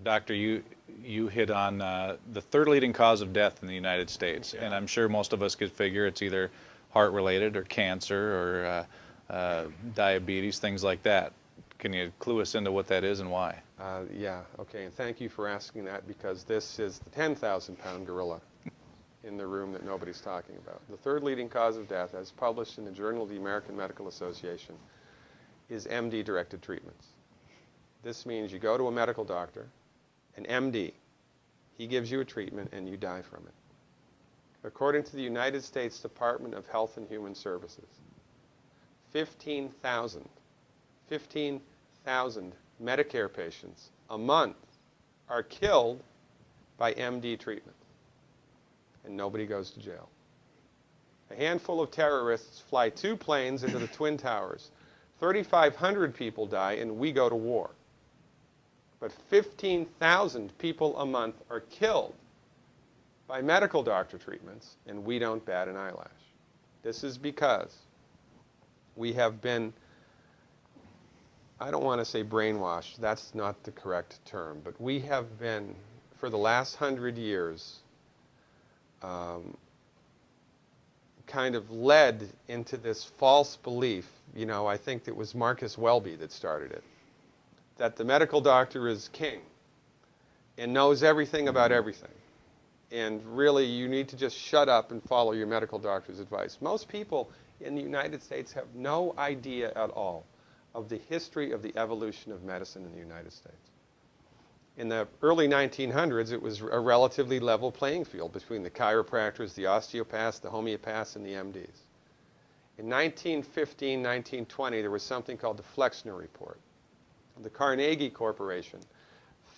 Doctor, you hit on the third leading cause of death in the United States, and I'm sure most of us could figure it's either heart-related or cancer or diabetes, things like that. Can you clue us into what that is and why? Yeah, okay, and thank you for asking that, because this is the 10,000-pound gorilla in the room that nobody's talking about. The third leading cause of death, as published in the Journal of the American Medical Association, is MD-directed treatments. This means you go to a medical doctor, an MD. He gives you a treatment and you die from it. According to the United States Department of Health and Human Services, 15,000 Medicare patients a month are killed by MD treatment, and nobody goes to jail. A handful of terrorists fly 2 planes into the Twin Towers. 3,500 people die and we go to war. But 15,000 people a month are killed by medical doctor treatments, and we don't bat an eyelash. This is because we have been, I don't want to say brainwashed, that's not the correct term, but we have been, for the last 100 years, kind of led into this false belief. You know, I think it was Marcus Welby that started it, that the medical doctor is king and knows everything about everything. And really, you need to just shut up and follow your medical doctor's advice. Most people in the United States have no idea at all of the history of the evolution of medicine in the United States. In the early 1900s, it was a relatively level playing field between the chiropractors, the osteopaths, the homeopaths, and the MDs. In 1915, 1920, there was something called the Flexner Report. The Carnegie Corporation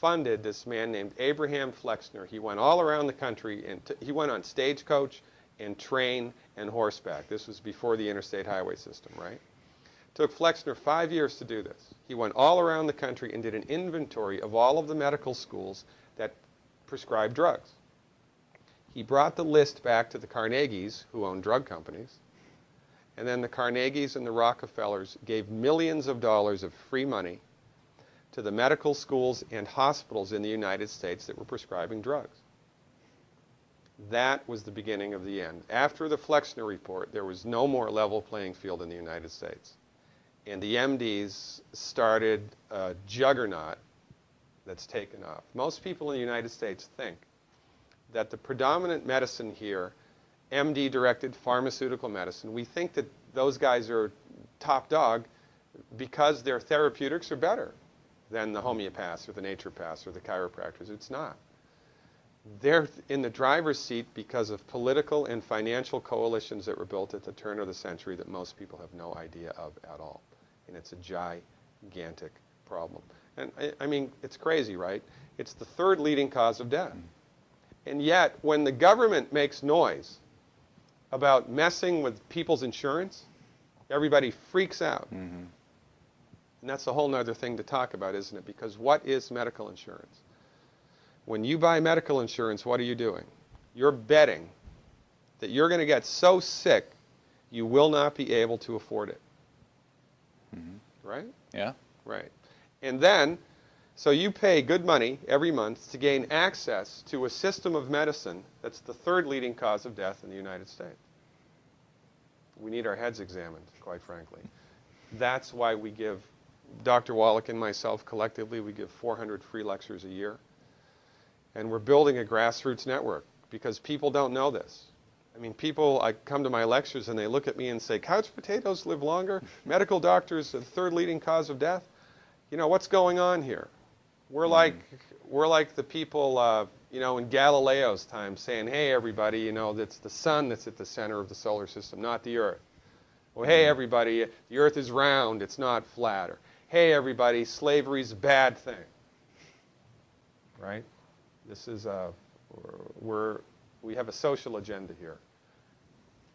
funded this man named Abraham Flexner. He went all around the country, and he went on stagecoach and train and horseback. This was before the interstate highway system, right? It took Flexner 5 years to do this. He went all around the country and did an inventory of all of the medical schools that prescribed drugs. He brought the list back to the Carnegies, who owned drug companies, and then the Carnegies and the Rockefellers gave millions of dollars of free money to the medical schools and hospitals in the United States that were prescribing drugs. That was the beginning of the end. After the Flexner Report, there was no more level playing field in the United States. And the MDs started a juggernaut that's taken off. Most people in the United States think that the predominant medicine here, MD-directed pharmaceutical medicine, we think that those guys are top dog because their therapeutics are better than the homeopaths or the naturopaths or the chiropractors. It's not. They're in the driver's seat because of political and financial coalitions that were built at the turn of the century that most people have no idea of at all. And it's a gigantic problem. And I mean, it's crazy, right? It's the third leading cause of death. And yet, when the government makes noise about messing with people's insurance, everybody freaks out. Mm-hmm. And that's a whole other thing to talk about, isn't it? Because what is medical insurance? When you buy medical insurance, what are you doing? You're betting that you're going to get so sick you will not be able to afford it. Mm-hmm. Right? Yeah. Right. And then, so you pay good money every month to gain access to a system of medicine that's the third leading cause of death in the United States. We need our heads examined, quite frankly. That's why we give, Dr. Wallach and myself collectively, we give 400 free lectures a year. And we're building a grassroots network because people don't know this. I mean, people, I come to my lectures and they look at me and say, couch potatoes live longer? Medical doctors are the third leading cause of death? You know, what's going on here? We're like the people, you know, in Galileo's time saying, hey, everybody, you know, it's the sun that's at the center of the solar system, not the Earth. Well, hey, everybody, the Earth is round, it's not flat. Or, hey, everybody, slavery's a bad thing. Right? This is we have a social agenda here.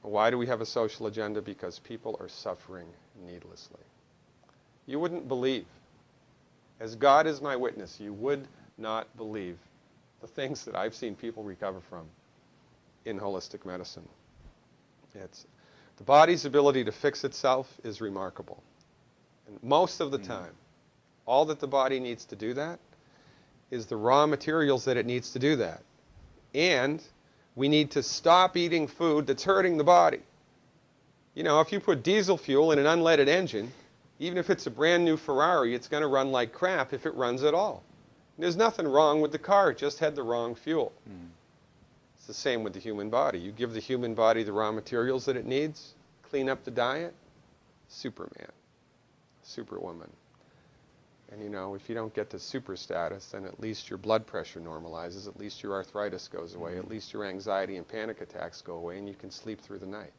Why do we have a social agenda? Because people are suffering needlessly. You wouldn't believe, as God is my witness, you would not believe the things that I've seen people recover from in holistic medicine. The body's ability to fix itself is remarkable. And most of the time, all that the body needs to do that is the raw materials that it needs to do that. And we need to stop eating food that's hurting the body. You know, if you put diesel fuel in an unleaded engine, even if it's a brand new Ferrari, it's going to run like crap if it runs at all. And there's nothing wrong with the car, it just had the wrong fuel. It's the same with the human body. You give the human body the raw materials that it needs, clean up the diet, Superman, Superwoman. And you know, if you don't get to super status, then at least your blood pressure normalizes, at least your arthritis goes away, at least your anxiety and panic attacks go away, and you can sleep through the night.